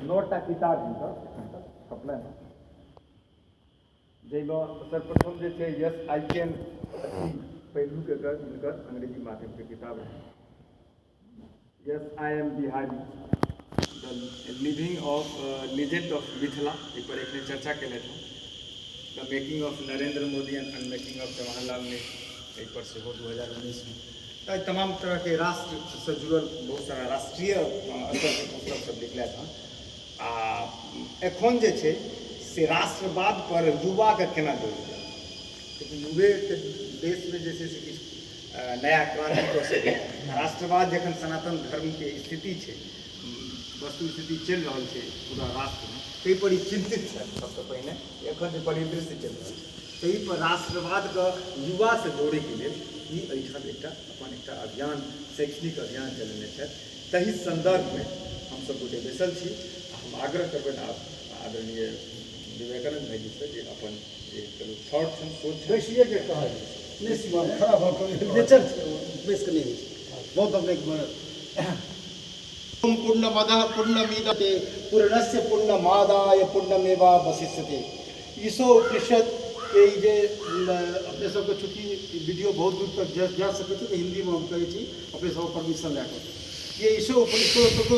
9टा किताब हिनकर एखन तक छपलनि हँ, जाहिमे सर्वप्रथम जे छै यस आई कैन पहिलुक एकर हिनकर अंग्रेजी माध्यमके किताब रहै। Yes I am Bihari the living of legend of Mithila, एहिपर एखने चर्चा केलथि हँ। The making of Narendra Modi and unmaking of Jawaharlal Nehru, एहिपर सेहो 2019 में। तो तमाम तरह के राष्ट्र से जुड़ल बहुत सारा राष्ट्रीय स्तर के पुस्तक सब लिखलथि हँ। आ एखन जे छै से राष्ट्रवाद पर युवा के केना जोड़ल जाय, लेकिन युवे के देश में जे छै से किछु नया क्रांति कऽ सकै। राष्ट्रवाद जखन सनातन धर्म के स्थिति छै, वस्तु स्थिति चलि रहल छै पूरा राष्ट्र में, ताहि पर ई चिंतित छै। सबसे पहिने एखन जे परिदृश्य चलि रहल छै ताहि पर राष्ट्रवाद के युवा से जोड़े के लेल ई एहिठाम अपन एकटा अभियान, शैक्षणिक अभियान चलेने छथि। तहि संदर्भ में हम सब गोटे बैसल छी। हम आग्रह करबनि आदरणीय विवेकानंद भाईजी से जे अपन थॉट छनि, सोच बैसिए के कहा नहीं सीमा खराब हो नेचर बेस करने बहुत अपने पूर्णमदः पूर्णमिदते पूर्णस्य पूर्णमादाय पूर्णमेवावशिष्यते। ईसो उपनिषद के जे अपने सबके चूँकि वीडियो बहुत दूर तक जा सके तो हिंदी में हम कहै छी अपने सब परमिशन लैके ये ईसो उपनिषद को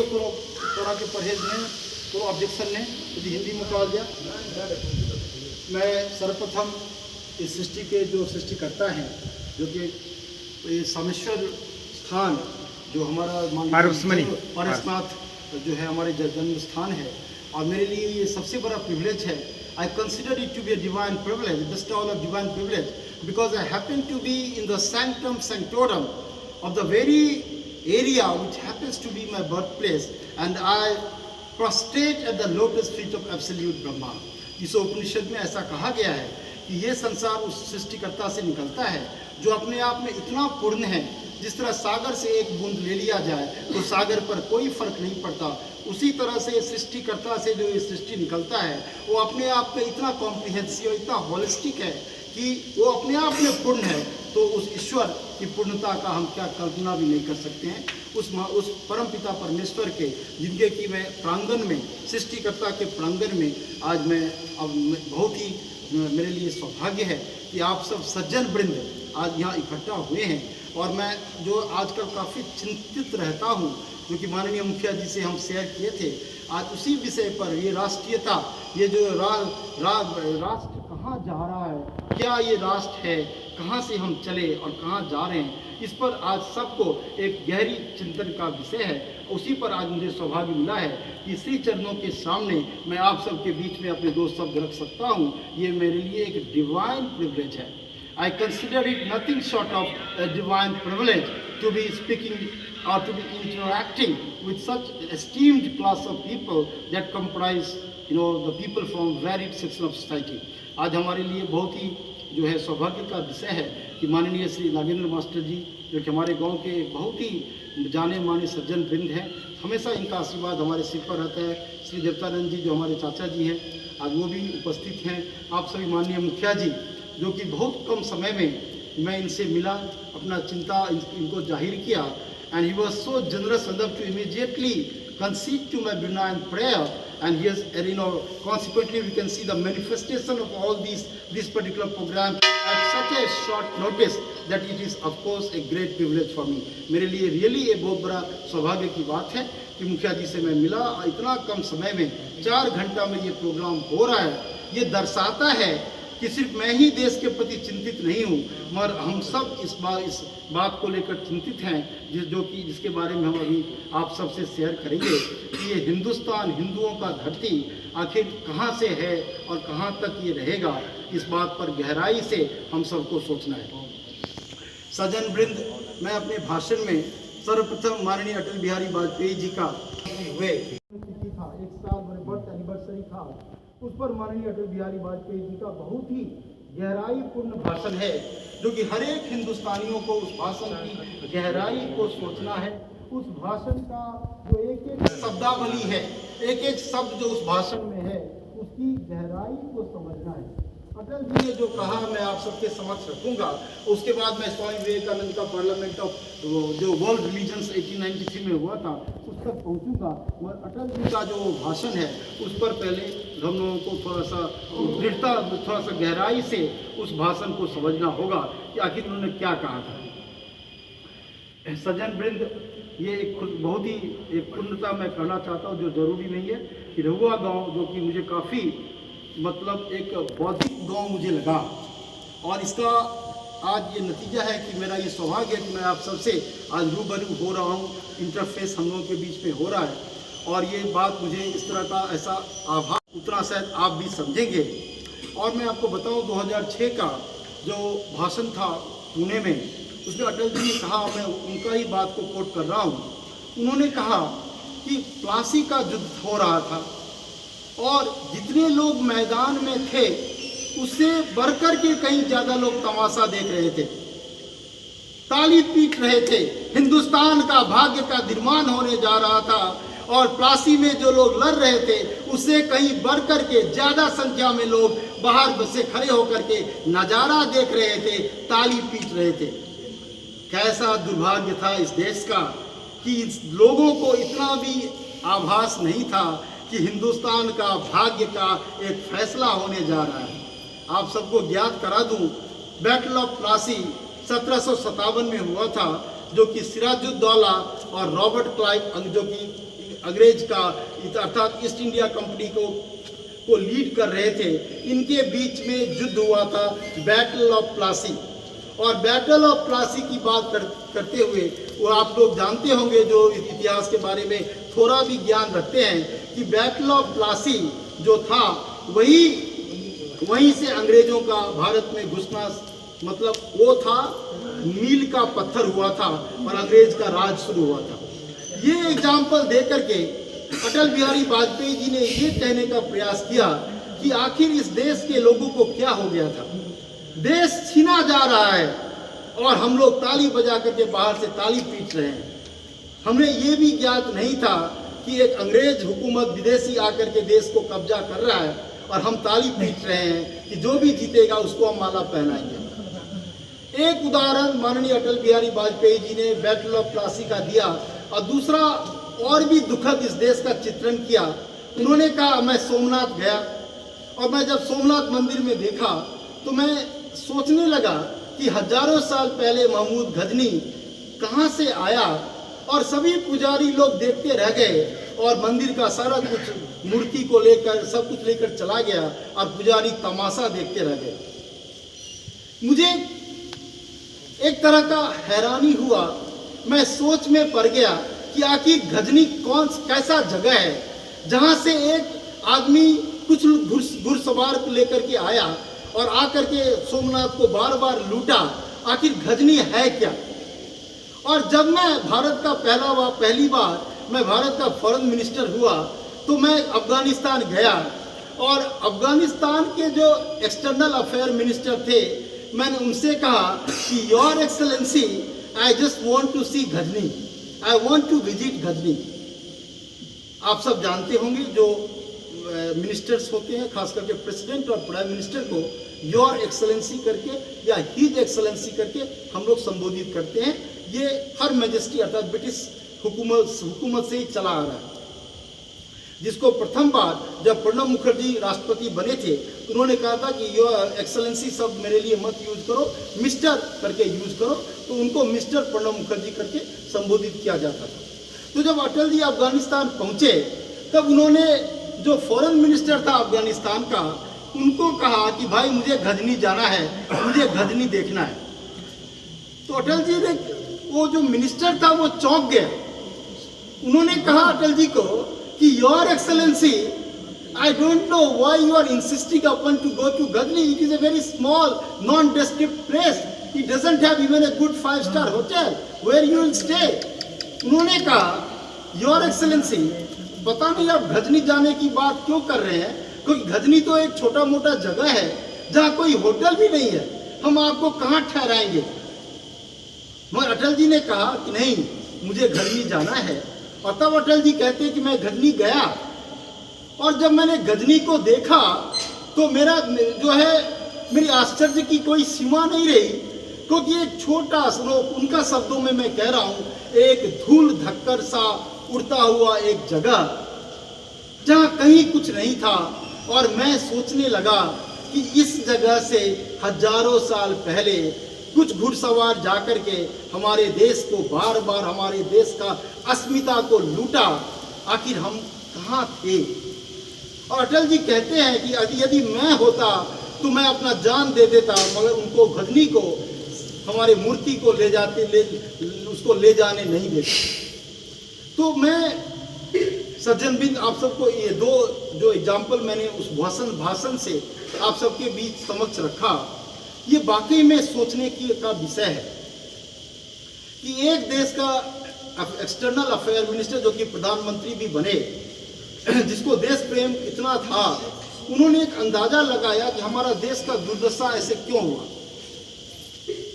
तरह के परहेज नहीं, कोनो ऑब्जेक्शन नहीं यदि हिंदी में कहल जाए। मैं सर्वप्रथम इस सृष्टि के जो सृष्टिकर्ता हैं, जो कि सामेश्वर स्थान जो हमारा पारसनाथ जो है हमारे जन्म स्थान है, और मेरे लिए ये सबसे बड़ा प्रिविलेज है। I consider it to be a divine privilege, bestowal of divine privilege, because I happen to be in the sanctum sanctorum of the very area which happens to be my birthplace, and I prostrate at the lotus feet of absolute Brahma. इस उपनिषद में ऐसा कहा गया है कि ये संसार उस सृष्टिकर्ता से निकलता है जो अपने आप में इतना पूर्ण है। जिस तरह सागर से एक बूंद ले लिया जाए तो सागर पर कोई फर्क नहीं पड़ता, उसी तरह से सृष्टिकर्ता से जो ये सृष्टि निकलता है वो अपने आप में इतना कॉम्प्रिहेंसिव, इतना होलिस्टिक है कि वो अपने आप में पूर्ण है। तो उस ईश्वर की पूर्णता का हम क्या कल्पना भी नहीं कर सकते हैं। उस परमपिता परमेश्वर के जिनके कि मैं प्रांगण में, सृष्टिकर्ता के प्रांगण में आज मैं बहुत ही मेरे लिए सौभाग्य है कि आप सब सज्जन वृंद आज यहाँ इकट्ठा हुए हैं। और मैं जो आजकल काफ़ी चिंतित रहता हूँ, जो कि माननीय मुखिया जी से हम शेयर किए थे, आज उसी विषय पर ये राष्ट्रीयता, ये जो राष्ट्र कहाँ जा रहा है, क्या ये राष्ट्र है, कहाँ से हम चले और कहाँ जा रहे हैं, इस पर आज सबको एक गहरी चिंतन का विषय है। उसी पर आज मुझे सौभाग्य मिला है कि श्री चरणों के सामने मैं आप सबके बीच में अपने दो शब्द रख सकता हूँ। ये मेरे लिए एक डिवाइन प्रिविलेज है। I consider it nothing short of a divine privilege to be speaking or to be interacting with such esteemed class of people that comprise, the people from varied sections of society. आज हमारे लिए बहुत ही जो है सौभाग्य का विषय है कि माननीय श्री नागेंद्र मास्टर जी, जो कि हमारे गांव के बहुत ही जाने माने सज्जन वृंद हैं, हमेशा इनका आशीर्वाद हमारे सिर पर रहता है। श्री देवतानंद जी जो हमारे चाचा जी हैं, आज वो भी उपस्थित हैं। आप सभी माननीय मुखिया जी, जो कि बहुत कम समय में मैं इनसे मिला, अपना चिंता इनको जाहिर किया, and he was so generous enough to immediately concede to my benign prayer, and he has, consequently we can see the manifestation of all this particular program at such a short notice that it is of course a great privilege for me. मेरे लिए really ये बहुत बड़ा सौभाग्य की बात है कि मुखिया जी से मैं मिला, इतना कम समय में 4 घंटा में ये प्रोग्राम हो रहा है। ये दर्शाता है कि सिर्फ मैं ही देश के प्रति चिंतित नहीं हूँ, मगर हम सब इस बात को लेकर चिंतित हैं, जिसके बारे में हम अभी आप सबसे शेयर करेंगे कि ये हिंदुस्तान, हिंदुओं का धरती आखिर कहाँ से है और कहाँ तक ये रहेगा, इस बात पर गहराई से हम सबको सोचना है। सज्जन वृंद, मैं अपने भाषण में सर्वप्रथम माननीय अटल बिहारी वाजपेयी जी का हुए था, 1 साल मेरे बर्थ एनिवर्सरी था, उस पर माननीय अटल बिहारी वाजपेयी जी का बहुत ही गहराई पूर्ण भाषण है, जो कि हर एक हिंदुस्तानियों को उस भाषण की गहराई को सोचना है। उस भाषण का जो एक एक शब्दावली है, एक एक शब्द जो उस भाषण में है, उसकी गहराई को समझना है। अटल जी ने जो कहा मैं आप सबके समक्ष रखूंगा। उसके बाद मैं स्वामी विवेकानंद का पार्लियामेंट ऑफ जो वर्ल्ड रिलीजन्स 1893 में हुआ था उस तक पहुंचूंगा। मगर अटल जी का जो भाषण है उस पर पहले हम लोगों को थोड़ा सा दृढ़ता, थोड़ा सा गहराई से उस भाषण को समझना होगा कि आखिर उन्होंने क्या कहा था। सज्जन वृंद, ये एक बहुत ही एक पूर्णता मैं कहना चाहता हूँ जो जरूरी नहीं है कि रहुआ गांव, जो कि मुझे काफ़ी मतलब एक बौद्धिक गांव मुझे लगा, और इसका आज ये नतीजा है कि मेरा ये सौभाग्य है कि मैं आप सबसे आज रूबरू हो रहा हूँ। इंटरफेस हम लोगों के बीच में हो रहा है, और ये बात मुझे इस तरह का ऐसा आभार, उतना शायद आप भी समझेंगे। और मैं आपको बताऊँ 2006 का जो भाषण था पुणे में, उसमें अटल जी ने कहा, मैं उनका ही बात को कोट कर रहा हूँ, उन्होंने कहा कि प्लासी का युद्ध हो रहा था और जितने लोग मैदान में थे उससे बढ़कर के कहीं ज़्यादा लोग तमाशा देख रहे थे, ताली पीट रहे थे। हिंदुस्तान का भाग्य का निर्माण होने जा रहा था और प्लासी में जो लोग लड़ रहे थे उससे कहीं बढ़कर के ज़्यादा संख्या में लोग बाहर से खड़े होकर के नज़ारा देख रहे थे, ताली पीट रहे थे। कैसा दुर्भाग्य था इस देश का कि इस लोगों को इतना भी आभास नहीं था कि हिंदुस्तान का भाग्य का एक फैसला होने जा रहा है। आप सबको ज्ञात करा दूं, बैटल ऑफ प्लासी 1757 में हुआ था, जो कि सिराजुद्दौला और रॉबर्ट क्लाइव, जो कि अंग्रेज का अर्थात ईस्ट इंडिया कंपनी को लीड कर रहे थे, इनके बीच में युद्ध हुआ था, बैटल ऑफ प्लासी। और बैटल ऑफ प्लासी की बात करते हुए वो आप लोग जानते होंगे जो इतिहास के बारे में थोड़ा भी ज्ञान रखते हैं कि बैटल ऑफ प्लासी जो था वहीं से अंग्रेजों का भारत में घुसना, मतलब वो था मील का पत्थर हुआ था और अंग्रेज का राज शुरू हुआ था। ये एग्जाम्पल दे करके अटल बिहारी वाजपेयी जी ने ये कहने का प्रयास किया कि आखिर इस देश के लोगों को क्या हो गया था। देश छीना जा रहा है और हम लोग ताली बजा करके बाहर से ताली पीट रहे हैं। हमें ये भी ज्ञात नहीं था कि एक अंग्रेज हुकूमत विदेशी आकर के देश को कब्जा कर रहा है और हम ताली पीट रहे हैं कि जो भी जीतेगा उसको हम माला पहनाएंगे। एक उदाहरण माननीय अटल बिहारी वाजपेयी जी ने बैटल ऑफ प्लासी का दिया, और दूसरा और भी दुखद इस देश का चित्रण किया। उन्होंने कहा, मैं सोमनाथ गया और मैं जब सोमनाथ मंदिर में देखा तो मैं सोचने लगा कि हजारों साल पहले महमूद गजनी कहाँ से आया, और सभी पुजारी लोग देखते रह गए और मंदिर का सारा कुछ मूर्ति को लेकर सब कुछ लेकर चला गया और पुजारी तमाशा देखते रह गए। मुझे एक तरह का हैरानी हुआ, मैं सोच में पड़ गया कि आखिर गजनी कैसा जगह है जहाँ से एक आदमी कुछ घुड़सवार को लेकर के आया और आकर के सोमनाथ को बार बार लूटा। आखिर गजनी है क्या? और जब मैं भारत का पहली बार मैं भारत का फॉरेन मिनिस्टर हुआ तो मैं अफगानिस्तान गया, और अफगानिस्तान के जो एक्सटर्नल अफेयर मिनिस्टर थे, मैंने उनसे कहा कि your excellency, I just want to see Ghazni, I want to visit Ghazni. आप सब जानते होंगे जो मिनिस्टर्स होते हैं, खास करके प्रेसिडेंट और प्राइम मिनिस्टर को योर एक्सेलेंसी करके या हिज एक्सेलेंसी करके हम लोग संबोधित करते हैं। ये हर मैजेस्टी अर्थात ब्रिटिश हुकूमत से ही चला आ रहा है। जिसको प्रथम बार जब प्रणब मुखर्जी राष्ट्रपति बने थे, उन्होंने कहा था कि योर एक्सेलेंसी शब्द मेरे लिए मत यूज करो, मिस्टर करके यूज करो, तो उनको मिस्टर प्रणब मुखर्जी करके संबोधित किया जाता था। तो जब अटल जी अफगानिस्तान पहुंचे तब उन्होंने, जो फॉरेन मिनिस्टर था अफगानिस्तान का, उनको कहा कि भाई मुझे गजनी जाना है, मुझे गजनी देखना है। तो अटल जी ने, वो जो मिनिस्टर था वो चौंक गया। उन्होंने कहा अटल जी को कि your excellency, I don't know why you are insisting upon to go to Ghazni, it is a very small non descript place, it doesn't have even a good 5-star hotel where you will stay. उन्होंने कहा your excellency, पता नहीं आप गजनी जाने की बात क्यों कर रहे हैं, क्योंकि गजनी तो एक छोटा मोटा जगह है जहाँ कोई होटल भी नहीं है, हम आपको कहाँ ठहराएंगे। मगर अटल जी ने कहा कि नहीं, मुझे गजनी जाना है। और तब अटल जी कहते हैं कि मैं गजनी गया, और जब मैंने गजनी को देखा तो मेरा जो है मेरी आश्चर्य की कोई सीमा नहीं रही, क्योंकि एक छोटा उनका शब्दों में मैं कह रहा हूं, एक धूल धक्कर सा उड़ता हुआ एक जगह जहां कहीं कुछ नहीं था, और मैं सोचने लगा कि इस जगह से हजारों साल पहले कुछ घुड़सवार जाकर के हमारे देश को बार बार, हमारे देश का अस्मिता को लूटा। आखिर हम कहाँ थे? और अटल जी कहते हैं कि यदि मैं होता तो मैं अपना जान दे देता, मगर उनको गजनी को, हमारे मूर्ति को उसको ले जाने नहीं देते। तो मैं सज्जन बिंद आप सबको ये दो जो एग्जाम्पल मैंने उस भाषण से आप सबके बीच समक्ष रखा, ये वाकई में सोचने का विषय है कि एक देश का एक्सटर्नल अफेयर मिनिस्टर जो कि प्रधानमंत्री भी बने, जिसको देश प्रेम इतना था, उन्होंने एक अंदाजा लगाया कि हमारा देश का दुर्दशा ऐसे क्यों हुआ।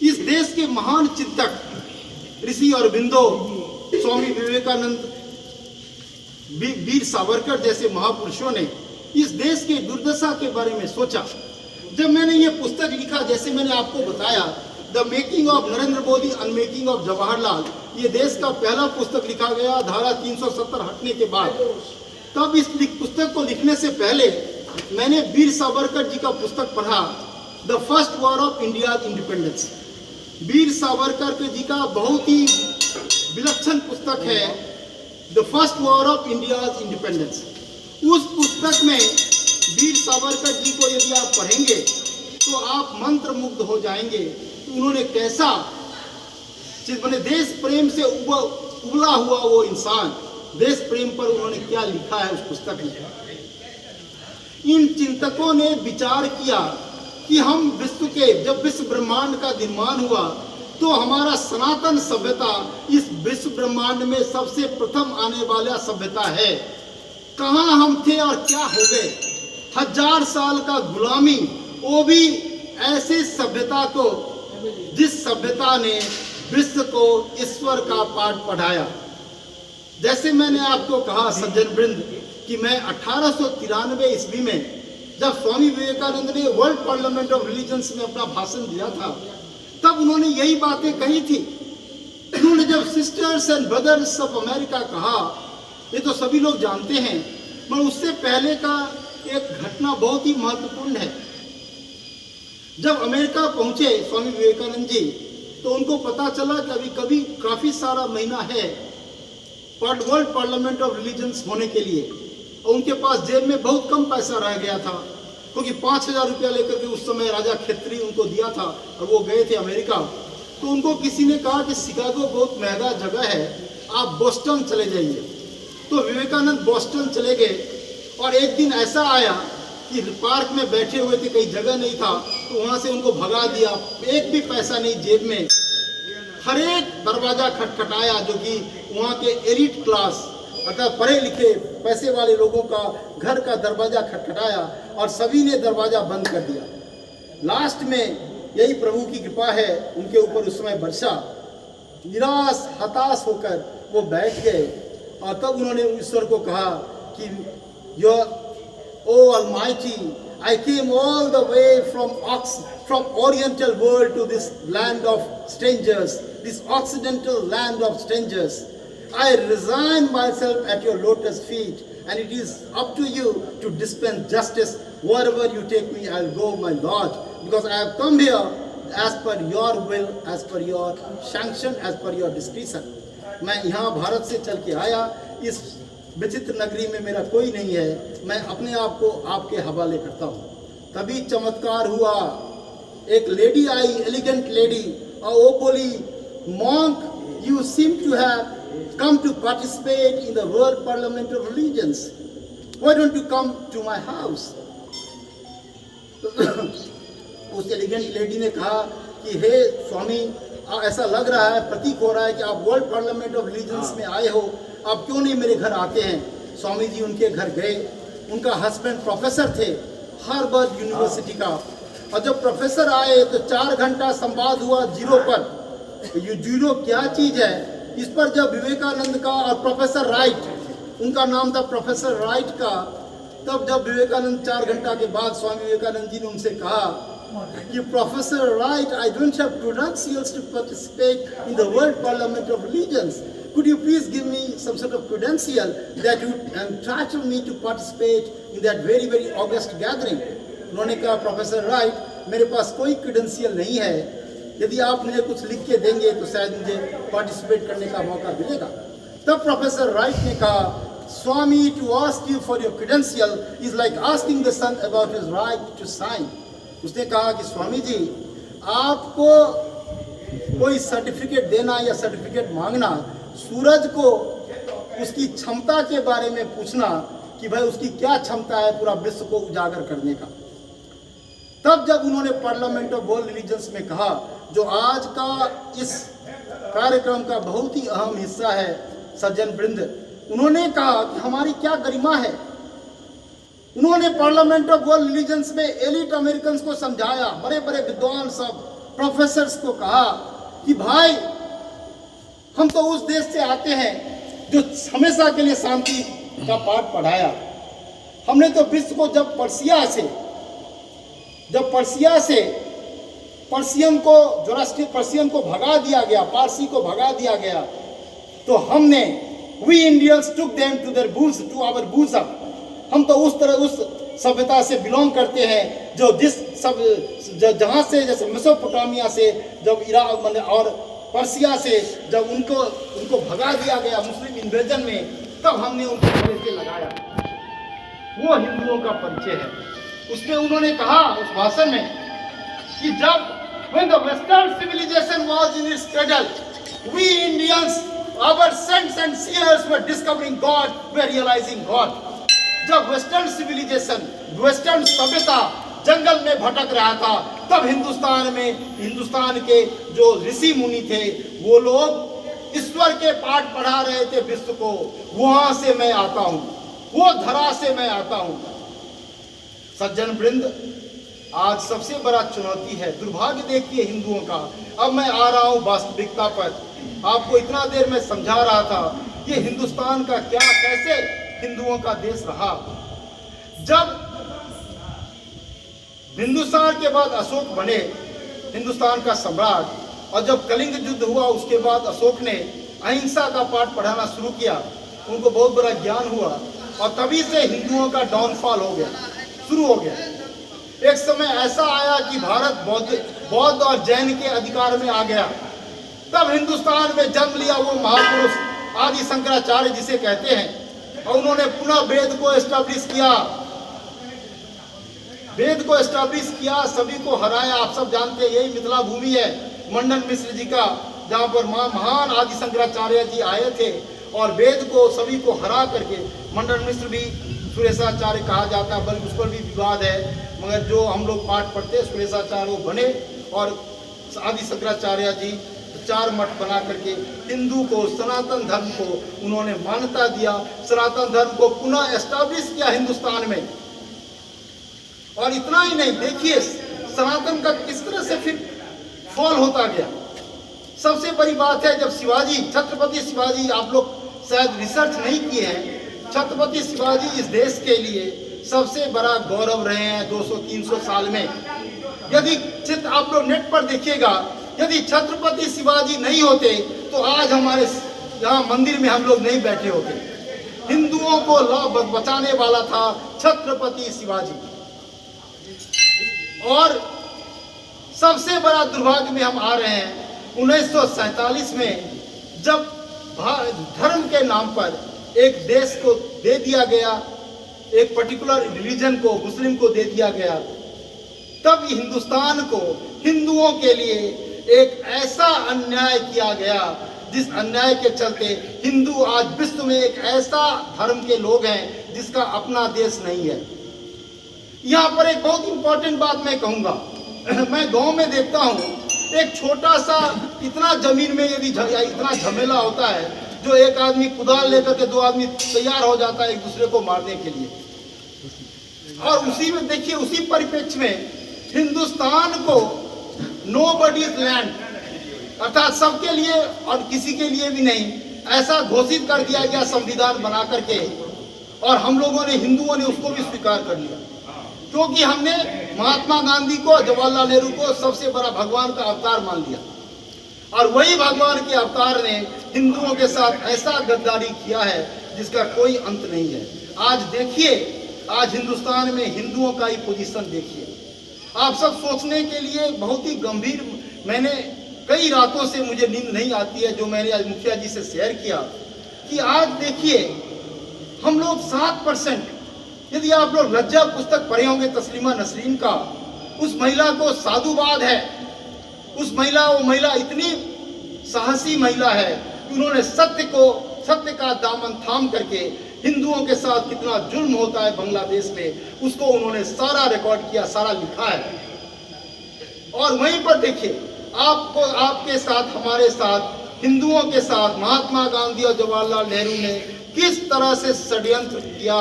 इस देश के महान चिंतक ऋषि अरविंदो, स्वामी विवेकानंद, वीर सावरकर जैसे महापुरुषों ने इस देश के दुर्दशा के बारे में सोचा। जब मैंने ये पुस्तक लिखा, जैसे मैंने आपको बताया, the making of Narendra Modi and making of Jawaharlal, ये देश का पहला पुस्तक लिखा गया धारा 370 हटने के बाद। तब इस पुस्तक को लिखने से पहले मैंने वीर सावरकर जी का पुस्तक पढ़ा, the first war of India independence. Veer Savarkar ji का बहुत ही विलक्षण पुस्तक है, the first war of India independence. उस पुस्तक में वीर सावरकर जी को यदि आप पढ़ेंगे तो आप मंत्र मुग्ध हो जाएंगे। तो उन्होंने कैसा मैंने देश प्रेम से उबला हुआ वो इंसान, देश प्रेम पर उन्होंने क्या लिखा है उस पुस्तक में। इन चिंतकों ने विचार किया कि हम जब विश्व ब्रह्मांड का निर्माण हुआ तो हमारा सनातन सभ्यता इस विश्व ब्रह्मांड में सबसे प्रथम आने वाला सभ्यता है। कहां हम थे और क्या हो गए? 1000 साल का गुलामी, वो भी ऐसी सभ्यता को जिस सभ्यता ने विश्व को ईश्वर का पाठ पढ़ाया। जैसे मैंने आपको कहा सज्जन वृंद कि मैं 1893 ईस्वी में जब स्वामी विवेकानंद ने वर्ल्ड पार्लियामेंट ऑफ रिलीजन्स में अपना भाषण दिया था, तब उन्होंने यही बातें कही थी। उन्होंने जब sisters and brothers of America कहा, ये तो सभी लोग जानते हैं, मगर उससे पहले का एक घटना बहुत ही महत्वपूर्ण है। जब अमेरिका पहुंचे स्वामी विवेकानंद जी, तो उनको पता चला कि अभी काफी सारा महीना है वर्ल्ड पार्लियामेंट ऑफ रिलीजन्स होने के लिए, और उनके पास जेब में बहुत कम पैसा रह गया था, क्योंकि 5000 रुपया लेकर के उस समय राजा खेत्री उनको दिया था और वो गए थे अमेरिका। तो उनको किसी ने कहा कि शिकागो बहुत महंगा जगह है, आप बोस्टन चले जाइए। तो विवेकानंद बोस्टन चले गए, और एक दिन ऐसा आया कि पार्क में बैठे हुए थे, कहीं जगह नहीं था, तो वहाँ से उनको भगा दिया, एक भी पैसा नहीं जेब में। हर एक दरवाजा खटखटाया, जो कि वहाँ के एलिट क्लास अर्थात पढ़े लिखे पैसे वाले लोगों का घर का दरवाजा खटखटाया, और सभी ने दरवाजा बंद कर दिया। लास्ट में यही प्रभु की कृपा है उनके ऊपर उस समय वर्षा। निराश हताश होकर वो बैठ गए, और तब उन्होंने ईश्वर को कहा कि ओ Almighty, I came all the way from Oriental world to this land of strangers, this Occidental land of strangers. I resign myself at your lotus feet, and it is up to you to dispense justice. Wherever you take me, I'll go, my Lord, because I have come here as per your will, as per your sanction, as per your discretion. मैं यहाँ भारत से चल के आया, इस विचित्र नगरी में मेरा कोई नहीं है, मैं अपने आप को आपके हवाले करता हूँ। तभी चमत्कार हुआ, एक लेडी आई, एलिगेंट लेडी, और वो बोली, monk, you seem to have come to participate in the World Parliament of Religions. Why don't you come to my house? उस एलिगेंट लेडी ने कहा कि हे स्वामी, ऐसा लग रहा है, प्रतीक हो रहा है कि आप वर्ल्ड पार्लियामेंट ऑफ रिलीजन्स में आए हो, आप क्यों नहीं मेरे घर आते हैं? स्वामी जी उनके घर गए। उनका हस्बैंड प्रोफेसर थे हार्वर्ड यूनिवर्सिटी का, और जब प्रोफेसर आए तो 4 घंटा संवाद हुआ जीरो पर। ये जीरो क्या चीज़ है, इस पर जब विवेकानंद का और प्रोफेसर राइट, उनका नाम था प्रोफेसर राइट का, तब जब विवेकानंद 4 घंटा के बाद स्वामी विवेकानंद जी ने उनसे कहा कि professor right, I don't have credentials to participate in the World Parliament of Religions. Could you please give me some sort of credential that would entitle me to participate in that very very august gathering? उन्होंने कहा, professor right, मेरे पास कोई credential नहीं है, यदि आप मुझे कुछ लिख के देंगे तो शायद मुझे पार्टिसिपेट करने का मौका मिलेगा। तब प्रोफेसर राइट ने कहा, Swami, to ask you for your credential is like asking the sun about his right to shine. उसने कहा कि स्वामी जी, आपको कोई सर्टिफिकेट देना या सर्टिफिकेट मांगना, सूरज को उसकी क्षमता के बारे में पूछना कि भाई उसकी क्या क्षमता है पूरा विश्व को उजागर करने का। तब जब उन्होंने पार्लियामेंट ऑफ वर्ल्ड रिलीजन्स में कहा, जो आज का इस कार्यक्रम का बहुत ही अहम हिस्सा है, सज्जन वृंद, उन्होंने कहा कि हमारी क्या गरिमा है। उन्होंने पार्लियामेंट ऑफ वर्ल्ड रिलीजन्स में एलिट अमेरिकन को समझाया, बड़े बड़े विद्वान सब प्रोफेसर्स को कहा कि भाई हम तो उस देश से आते हैं जो हमेशा के लिए शांति का पाठ पढ़ाया। हमने तो विश्व को जब पर्शियन को, जोरास्ट्रियन पर्शियन को भगा दिया गया, पारसी को भगा दिया गया, तो हमने we Indians took them to their booze, to our booze up. हम तो उस सभ्यता से बिलोंग करते हैं जो जहाँ से, जैसे मेसोपोटामिया से जब इराक और पर्सिया से जब उनको भगा दिया गया मुस्लिम इन्वेजन में, तब हमने उनको गले से लगाया। वो हिंदुओं का परिचय है। उसमें उन्होंने कहा उस भाषण में कि जब when the western civilization was in its cradle, we Indians, our saints and seers were discovering God, were realizing God. जब वेस्टर्न सिविलाइजेशन, वेस्टर्न सभ्यता जंगल में भटक रहा था, तब हिंदुस्तान के जो ऋषि मुनि थे, वो लोग ईश्वर के पाठ पढ़ा रहे थे विश्व को। वहां से मैं आता हूं, वो धरा से मैं आता हूं। सज्जन वृंद, आज सबसे बड़ा चुनौती है, दुर्भाग्य देखिए हिंदुओं का। अब मैं आ रहा हूं वास्तविकता पर। आपको इतना देर में समझा रहा था ये हिंदुस्तान का क्या, कैसे हिंदुओं का देश रहा। जब बिंदुसार के बाद अशोक बने हिंदुस्तान का सम्राट, और जब कलिंग युद्ध हुआ उसके बाद अशोक ने अहिंसा का पाठ पढ़ाना शुरू किया, उनको बहुत बड़ा ज्ञान हुआ, और तभी से हिंदुओं का डाउनफॉल हो गया, शुरू हो गया। एक समय ऐसा आया कि भारत बौद्ध और जैन के अधिकार में आ गया। तब हिंदुस्तान में जन्म लिया वो महापुरुष आदि शंकराचार्य जिसे कहते हैं, और उन्होंने पुनः वेद को एस्टैब्लिश किया, सभी को हराया। आप सब जानते हैं यही मिथिला भूमि है मंडन मिश्र जी का, जहाँ पर महान आदि शंकराचार्य जी आए थे और वेद को सभी को हरा करके, मंडन मिश्र भी सुरेशाचार्य कहा जाता है, बल्कि उस पर भी विवाद है, मगर जो हम लोग पाठ पढ़ते हैं सुरेशाचार्य वो बने, और आदि शंकराचार्य जी 4 मठ बना करके हिंदू को, सनातन धर्म को उन्होंने मान्यता दिया, सनातन धर्म को पुनः एस्टैब्लिश किया हिंदुस्तान में। और इतना ही नहीं, देखिए सनातन का किस तरह से फिर फॉल होता गया। सबसे बड़ी बात है, जब शिवाजी, छत्रपति शिवाजी, आप लोग शायद रिसर्च नहीं किए हैं, छत्रपति शिवाजी इस देश के लिए सबसे बड़ा गौरव रहे हैं 200-300 साल में। यदि चित्र आप लोग नेट पर देखिएगा, यदि छत्रपति शिवाजी नहीं होते तो आज हमारे यहाँ मंदिर में हम लोग नहीं बैठे होते। हिंदुओं को बचाने वाला था छत्रपति शिवाजी। और सबसे बड़ा दुर्भाग्य में हम आ रहे हैं 1947 में, जब धर्म के नाम पर एक देश को दे दिया गया, एक पर्टिकुलर रिलीजन को, मुस्लिम को दे दिया गया, तब हिंदुस्तान को, हिंदुओं के लिए एक ऐसा अन्याय किया गया जिस अन्याय के चलते हिंदू आज विश्व में एक ऐसा धर्म के लोग हैं जिसका अपना देश नहीं है। यहाँ पर एक बहुत इंपॉर्टेंट बात मैं कहूँगा। मैं गांव में देखता हूँ, एक छोटा सा इतना जमीन में यदि इतना झमेला होता है, जो एक आदमी कुदाल लेकर के 2 आदमी तैयार हो जाता है एक दूसरे को मारने के लिए। और उसी में देखिए, उसी परिप्रेक्ष्य में हिंदुस्तान को नोबडीज लैंड, अर्थात सबके लिए और किसी के लिए भी नहीं, ऐसा घोषित कर दिया गया संविधान बना करके, और हम लोगों ने, हिंदुओं ने उसको भी स्वीकार कर लिया, क्योंकि हमने महात्मा गांधी को, जवाहरलाल नेहरू को सबसे बड़ा भगवान का अवतार मान लिया, और वही भगवान के अवतार ने हिंदुओं के साथ ऐसा गद्दारी किया है जिसका कोई अंत नहीं है। आज देखिए, आज हिंदुस्तान में हिंदुओं का ही पोजीशन देखिए। आप सब सोचने के लिए बहुत ही गंभीर, मैंने कई रातों से मुझे नींद नहीं आती है, जो मैंने आज मुखिया जी से शेयर किया कि आज देखिए हम लोग 7%, यदि आप लोग लज्जा पुस्तक पढ़े होंगे तस्लीमा नसरीन का, उस महिला को साधुवाद है, उस महिला, वो महिला इतनी साहसी महिला है कि उन्होंने सत्य का दामन थाम करके हिंदुओं के साथ कितना जुल्म होता है बांग्लादेश में, उसको उन्होंने सारा रिकॉर्ड किया, सारा लिखा है। और वहीं पर देखिए, आपको, आपके साथ, हमारे साथ, हिंदुओं के साथ महात्मा गांधी और जवाहरलाल नेहरू ने किस तरह से षड्यंत्र किया।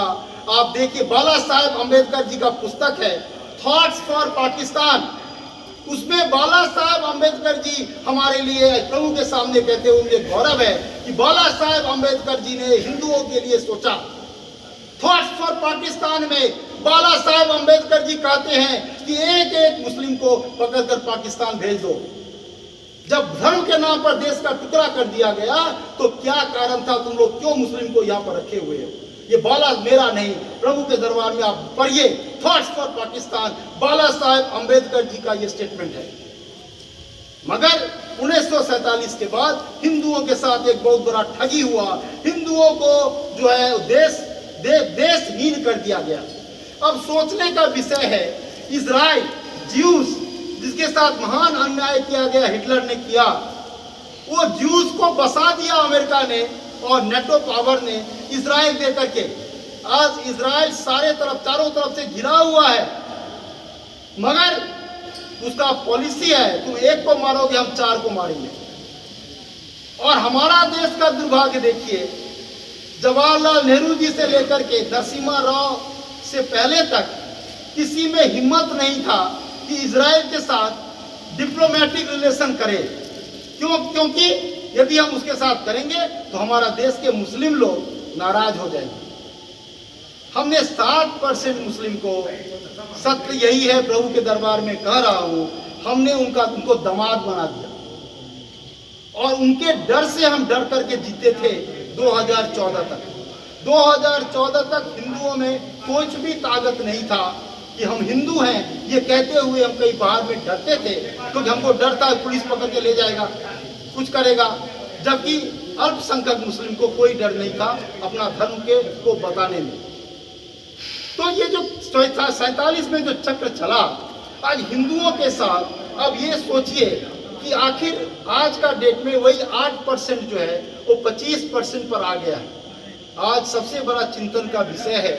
आप देखिए, बाला साहेब अम्बेडकर जी का पुस्तक है थॉट्स फॉर पाकिस्तान, उसमें बाला साहेब अम्बेडकर जी हमारे लिए प्रभु के सामने कहते हुए मुझे गौरव है कि बाला साहेब अम्बेडकर जी ने हिंदुओं के लिए सोचा। थॉट्स फॉर पाकिस्तान में बाला साहेब अम्बेडकर जी कहते हैं कि एक एक मुस्लिम को पकड़कर पाकिस्तान भेज दो। जब धर्म के नाम पर देश का टुकड़ा कर दिया गया तो क्या कारण था, तुम लोग क्यों मुस्लिम को यहाँ पर रखे हुए हो? ये बाला मेरा नहीं, प्रभु के दरबार में आप पढ़िए, थॉट्स फॉर पाकिस्तान, बाला साहेब अम्बेडकर जी का ये स्टेटमेंट है। मगर 1947 के बाद हिंदुओं के साथ एक बहुत बड़ा ठगी हुआ, हिंदुओं को जो है देशहीन कर दिया गया। अब सोचने का विषय है, इजराइल, ज्यूस, जिसके साथ महान अन्याय किया गया, हिटलर ने किया, वो ज्यूस को बसा दिया अमेरिका ने और नेटो पावर ने इजराइल दे करके। आज इजराइल सारे तरफ, चारों तरफ से घिरा हुआ है, मगर उसका पॉलिसी है तुम एक को मारोगे हम 4 को मारेंगे। और हमारा देश का दुर्भाग्य देखिए, जवाहरलाल नेहरू जी से लेकर के नरसिम्हा राव से पहले तक किसी में हिम्मत नहीं था कि इजराइल के साथ डिप्लोमेटिक रिलेशन करे। क्योंकि यदि हम उसके साथ करेंगे तो हमारा देश के मुस्लिम लोग नाराज हो जाएंगे। हमने 7% मुस्लिम को, सत्य यही है, प्रभु के दरबार में कह रहा हूं, हमने उनको दामाद बना दिया और उनके डर से हम डर करके जीते थे 2014 तक। 2014 तक हिंदुओं में कुछ भी ताकत नहीं था कि हम हिंदू हैं, ये कहते हुए हम कहीं बाहर में डरते थे, क्योंकि हमको डर था पुलिस पकड़ के ले जाएगा, कुछ करेगा। जबकि अल्पसंख्यक मुस्लिम को कोई डर नहीं था अपना धर्म को बताने में। तो ये जो 47 में जो चक्र चला आज हिंदुओं के साथ, अब ये सोचिए कि आखिर आज का डेट में वही 8% जो है वो 25% पर आ गया है। आज सबसे बड़ा चिंतन का विषय है,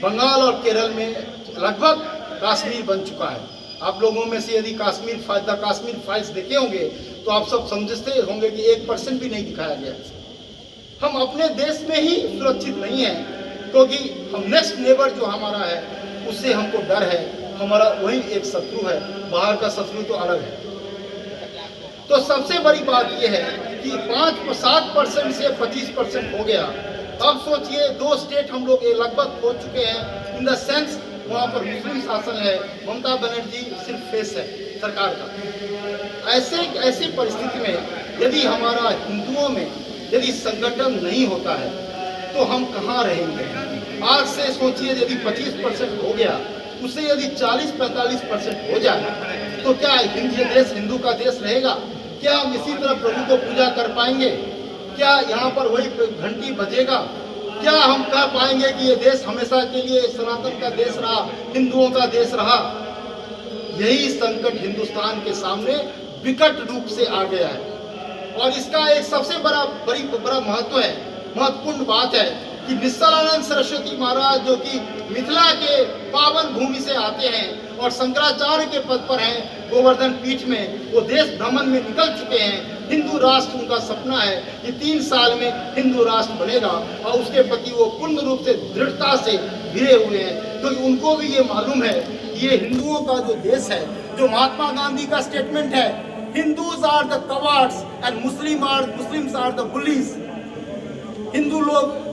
बंगाल और केरल में लगभग कश्मीर बन चुका है। आप लोगों में से यदि कश्मीर फाइल्स देखे होंगे तो आप सब समझते होंगे कि 1% भी नहीं दिखाया गया। हम अपने देश में ही सुरक्षित नहीं है, क्योंकि हम नेक्स्ट नेबर जो हमारा है उससे हमको डर है, हमारा वही एक शत्रु है, बाहर का शत्रु तो अलग है। तो सबसे बड़ी बात यह है कि 7% से 25% हो गया। अब सोचिए 2 स्टेट हम लोग लगभग हो चुके हैं, इन द सेंस वहाँ पर मुस्लिम शासन है, ममता बनर्जी सिर्फ फेस है सरकार का। ऐसी परिस्थिति में यदि हमारा हिंदुओं में यदि संगठन नहीं होता है तो हम कहाँ रहेंगे? आज से सोचिए यदि 25% हो गया, उससे यदि 40-45% हो जाए तो क्या ये देश हिंदू का देश रहेगा? क्या हम इसी तरह प्रभु को पूजा कर पाएंगे? क्या यहाँ पर वही घंटी बजेगा? क्या हम कह पाएंगे कि ये देश हमेशा के लिए सनातन का देश रहा, हिंदुओं का देश रहा? यही संकट हिंदुस्तान के सामने विकट रूप से आ गया है। और इसका एक सबसे बड़ा महत्वपूर्ण बात है कि निश्चलानंद सरस्वती महाराज, जो कि मिथिला के पावन भूमि से आते हैं और शंकराचार्य के पद पर हैं गोवर्धन पीठ में, वो देश भ्रमण में निकल चुके हैं। हिंदू राष्ट्र उनका सपना है कि 3 साल में हिंदू राष्ट्र बनेगा, और उसके प्रति वो पूर्ण रूप से दृढ़ता से घिरे हुए हैं, क्योंकि उनको भी ये मालूम है कि ये हिंदुओं का जो देश है, जो महात्मा गांधी का स्टेटमेंट है, Hindus are the cowards and Muslims are the bullies. Hindu लोग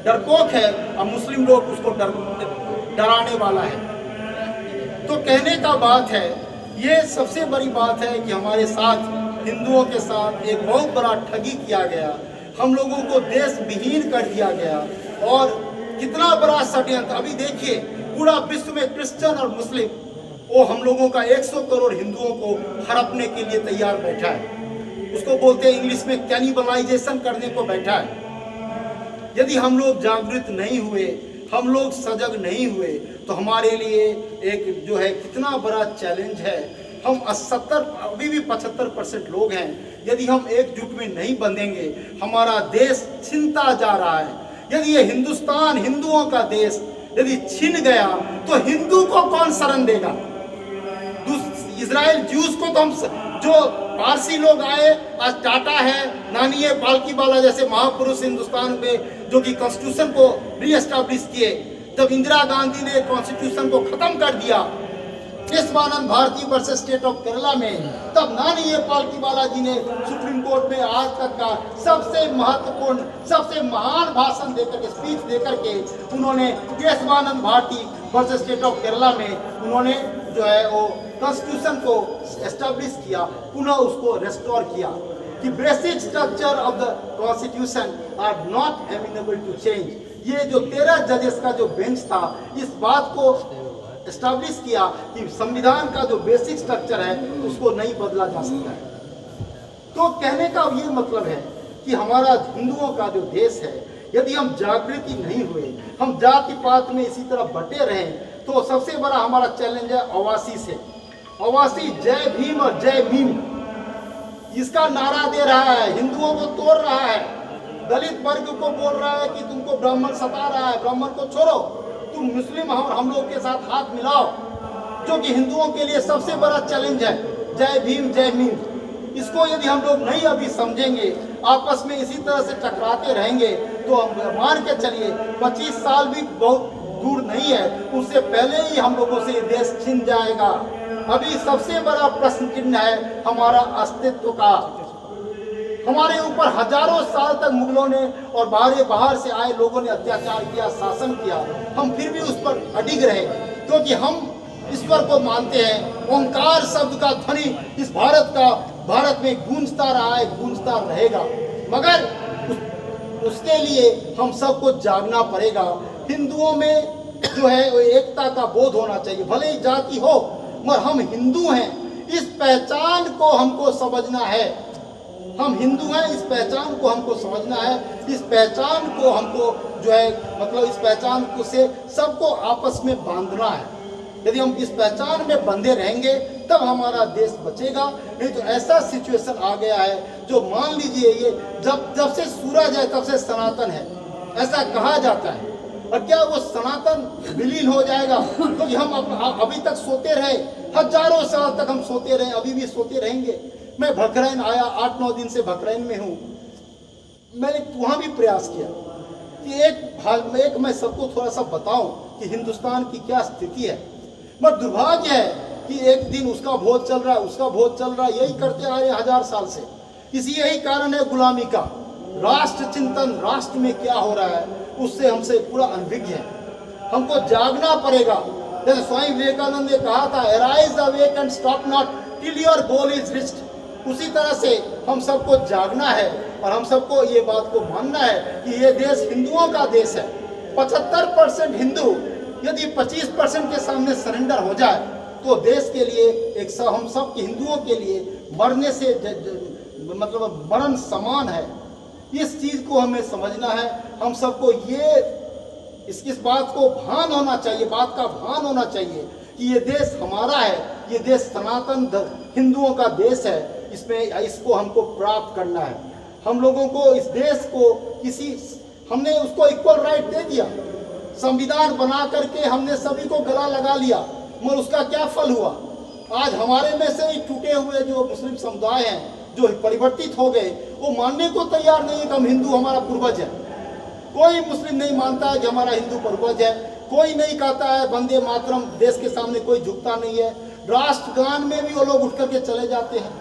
डरपोक है और मुस्लिम लोग उसको डराने वाला है। तो कहने का बात है, ये सबसे बड़ी बात है कि हमारे साथ हिंदुओं के साथ एक बहुत बड़ा ठगी किया गया, हम लोगों को देश विहीन कर दिया गया। और कितना बड़ा षड्यंत्र, अभी देखिए पूरा विश्व में क्रिश्चियन और मुस्लिम वो हम लोगों का 100 करोड़ हिंदुओं को हड़पने के लिए तैयार बैठा है। उसको बोलते हैं इंग्लिश में कैनिबलाइजेशन करने को बैठा है। यदि हम लोग जागृत नहीं हुए, हम लोग सजग नहीं हुए, तो हमारे लिए एक जो है कितना बड़ा चैलेंज है। हम 70 अभी भी 75% लोग हैं, यदि हम एकजुट में नहीं बंधेंगे, हमारा देश छिनता जा रहा है। यदि ये हिंदुस्तान हिंदुओं का देश यदि छिन गया तो हिंदू को कौन शरण देगा? इजराइल ज्यूज को तो हम जो पारसी लोग आए, आज टाटा है, नानी है, पालकी वाला जैसे महापुरुष हिंदुस्तान में जो कि कॉन्स्टिट्यूशन को रीएस्टैब्लिश किए। जब इंदिरा गांधी ने कॉन्स्टिट्यूशन को खत्म कर दिया Keshavananda Bharati versus state of Kerala में, तब नानी है पालकी वाला जी ने सुप्रीम कोर्ट में आज तक का सबसे महत्वपूर्ण, सबसे महान भाषण देकर के, स्पीच देकर के उन्होंने Keshavananda Bharati versus state of Kerala में उन्होंने जो है वो कॉन्स्टिट्यूशन को एस्टैब्लिश किया, पुनः उसको रेस्टोर किया कि basic structure of the constitution are not amenable to change. ये जो 13 जजेस का जो बेंच था, इस बात को एस्टैब्लिश किया कि संविधान का जो बेसिक स्ट्रक्चर है उसको नहीं बदला जा सकता है। तो कहने का ये मतलब है कि हमारा हिंदुओं का जो देश है, यदि हम जागृति नहीं हुए, हम जाति पात में इसी तरह बटे रहें, तो सबसे बड़ा हमारा चैलेंज है ओवैसी से। ओवैसी जय भीम और जय भीम इसका नारा दे रहा है, हिंदुओं को तोड़ रहा है, दलित वर्ग को बोल रहा है कि तुमको ब्राह्मण सता रहा है, ब्राह्मण को छोड़ो, तुम मुस्लिम हम लोग के साथ हाथ मिलाओ, जो कि हिंदुओं के लिए सबसे बड़ा चैलेंज है। जय भीम जय भीम, इसको यदि हम लोग नहीं अभी समझेंगे, आपस में इसी तरह से टकराते रहेंगे, तो हम मान के चलिए 25 साल भी बहुत दूर नहीं है, उससे पहले ही हम लोगों से देश छिन जाएगा। अभी सबसे बड़ा प्रश्न चिन्ह है हमारा अस्तित्व का। हमारे ऊपर हजारों साल तक मुगलों ने और बाहर से आए लोगों ने अत्याचार किया, शासन किया, हम फिर भी उस पर अडिग रहे, क्योंकि हम ईश्वर को मानते हैं। ओंकार शब्द का ध्वनि इस भारत में गूंजता रहा है, गूंजता रहेगा, मगर उसके लिए हम सबको जागना पड़ेगा। हिंदुओं में जो है वो एकता का बोध होना चाहिए, भले ही जाति हो, मगर हम हिंदू हैं, इस पहचान को हमको समझना है। हम हिंदू हैं, इस पहचान को हमको समझना है, इस पहचान को हमको जो है मतलब इस पहचान को से सबको आपस में बांधना है। यदि हम इस पहचान में बंधे रहेंगे तब हमारा देश बचेगा, नहीं तो ऐसा सिचुएशन आ गया है जो मान लीजिए ये जब से सूरज है तब से सनातन है, ऐसा कहा जाता है। और क्या वो सनातन विलीन हो जाएगा? क्योंकि हम अभी तक सोते रहे, हजारों साल तक हम सोते रहे, अभी भी सोते रहेंगे। मैं भकरैन आया, 8-9 दिन से भकरैन में हूँ, मैंने वहाँ भी प्रयास किया कि एक मैं सबको थोड़ा सा बताऊं कि हिंदुस्तान की क्या स्थिति है। मगर दुर्भाग्य है कि एक दिन उसका भोज चल रहा है, उसका भोज चल रहा है, यही करते आ रहे 1000 साल से। यही कारण है गुलामी का। राष्ट्र चिंतन, राष्ट्र में क्या हो रहा है उससे हमसे पूरा अनभिज्ञ है। हमको जागना पड़ेगा। जैसे स्वामी विवेकानंद ने कहा था, arise awake and stop not till your goal is reached. उसी तरह से हम सबको जागना है और हम सबको ये बात को मानना है कि ये देश हिंदुओं का देश है। 75% हिंदू यदि 25% के सामने सरेंडर हो जाए तो देश के लिए हम सब हिंदुओं के लिए मरने से मतलब मरण समान है। इस चीज को हमें समझना है। हम सबको इस बात को भान होना चाहिए, बात का भान होना चाहिए कि ये देश हमारा है, ये देश सनातन हिंदुओं का देश है। इसको हमको प्राप्त करना है। हम लोगों को इस देश को हमने उसको इक्वल राइट दे दिया, संविधान बना करके हमने सभी को गला लगा लिया, मगर उसका क्या फल हुआ? आज हमारे में से ही टूटे हुए जो मुस्लिम समुदाय हैं, जो परिवर्तित हो गए, वो मानने को तैयार नहीं है कि हम हिंदू हमारा पूर्वज है। कोई मुस्लिम नहीं मानता है कि हमारा हिंदू पूर्वज है। कोई नहीं कहता है वंदे मातरम, देश के सामने कोई झुकता नहीं है। राष्ट्रगान में भी वो लोग उठ करके चले जाते हैं।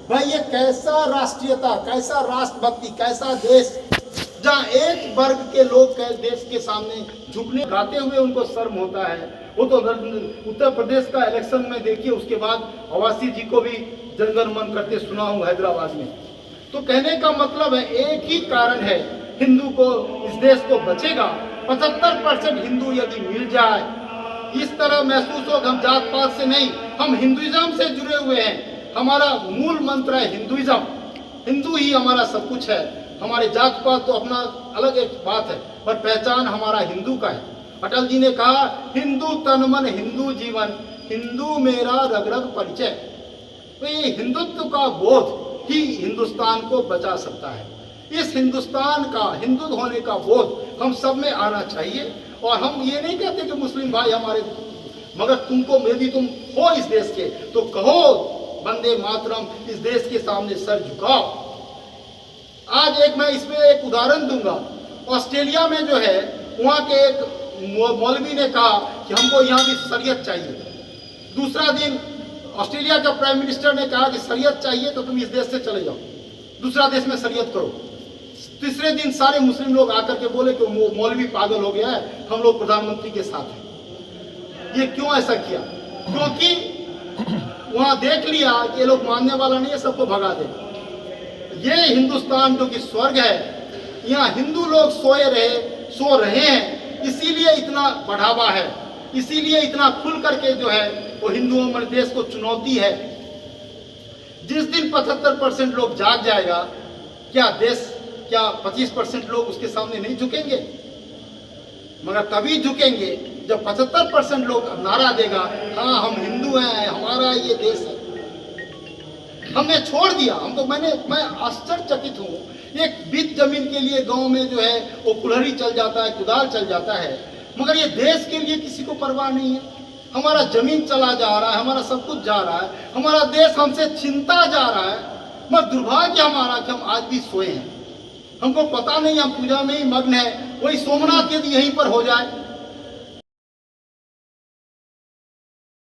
भाई ये कैसा राष्ट्रीयता, कैसा राष्ट्रभक्ति, कैसा देश जहाँ एक वर्ग के लोग के देश के सामने झुकने गाते हुए उनको शर्म होता है। वो तो उत्तर प्रदेश का इलेक्शन में देखिए, उसके बाद अवासी जी को भी जनगण मन करते सुना हूँ हैदराबाद में। तो कहने का मतलब है एक ही कारण है, हिंदू को इस देश को बचेगा 75% हिंदू यदि मिल जाए, इस तरह महसूस हो हम जात पात से नहीं, हम हिंदुइज्म से जुड़े हुए हैं। हमारा मूल मंत्र है हिंदुइज्म, हिंदू ही हमारा सब कुछ है। हमारे जात पात तो अपना अलग एक बात है, पर पहचान हमारा हिंदू का है। अटल जी ने कहा हिंदू तन मन हिंदू जीवन, हिंदू मेरा रग रग परिचय। तो ये हिंदुत्व का बोध ही हिंदुस्तान को बचा सकता है। इस हिंदुस्तान का हिंदू होने का बोध हम सब में आना चाहिए। और हम ये नहीं कहते कि मुस्लिम भाई हमारे, मगर तुमको यदि तुम हो इस देश के तो कहो वंदे मातरम, इस देश के सामने सर झुकाओ। आज एक मैं इसमें एक उदाहरण दूंगा। ऑस्ट्रेलिया में जो है वहाँ के एक मौलवी ने कहा कि हमको यहाँ भी शरीयत चाहिए। दूसरा दिन ऑस्ट्रेलिया का प्राइम मिनिस्टर ने कहा कि शरीयत चाहिए तो तुम इस देश से चले जाओ, दूसरा देश में शरीयत करो। तीसरे दिन सारे मुस्लिम लोग आकर के बोले कि मौलवी पागल हो गया है, हम लोग प्रधानमंत्री के साथ हैं। ये क्यों ऐसा किया? क्योंकि वहां देख लिया कि ये लोग मानने वाला नहीं है, सबको भगा दे। ये हिंदुस्तान जो कि स्वर्ग है, यहाँ हिंदू लोग सो रहे हैं, इसीलिए इतना बढ़ावा है, इसीलिए इतना खुल करके जो है वो हिंदुओं में देश को चुनौती है। जिस दिन 75% लोग जाग जाएगा, क्या 25% लोग उसके सामने नहीं झुकेंगे? मगर तभी झुकेंगे जब 75% लोग नारा देगा, हाँ हम हिंदू हैं, हमारा ये देश है। हमने छोड़ दिया, मैं आश्चर्यचकित हूँ। एक बीत जमीन के लिए गांव में जो है वो कुल्हाड़ी चल जाता है, कुदाल चल जाता है, मगर ये देश के लिए किसी को परवाह नहीं है। हमारा जमीन चला जा रहा है, हमारा सब कुछ जा रहा है, हमारा देश हमसे छिनता जा रहा है। मगर दुर्भाग्य हमारा कि हम आज भी सोए हैं। हमको पता नहीं, हम पूजा में ही मग्न है। वही सोमनाथ यदि यहीं पर हो जाए,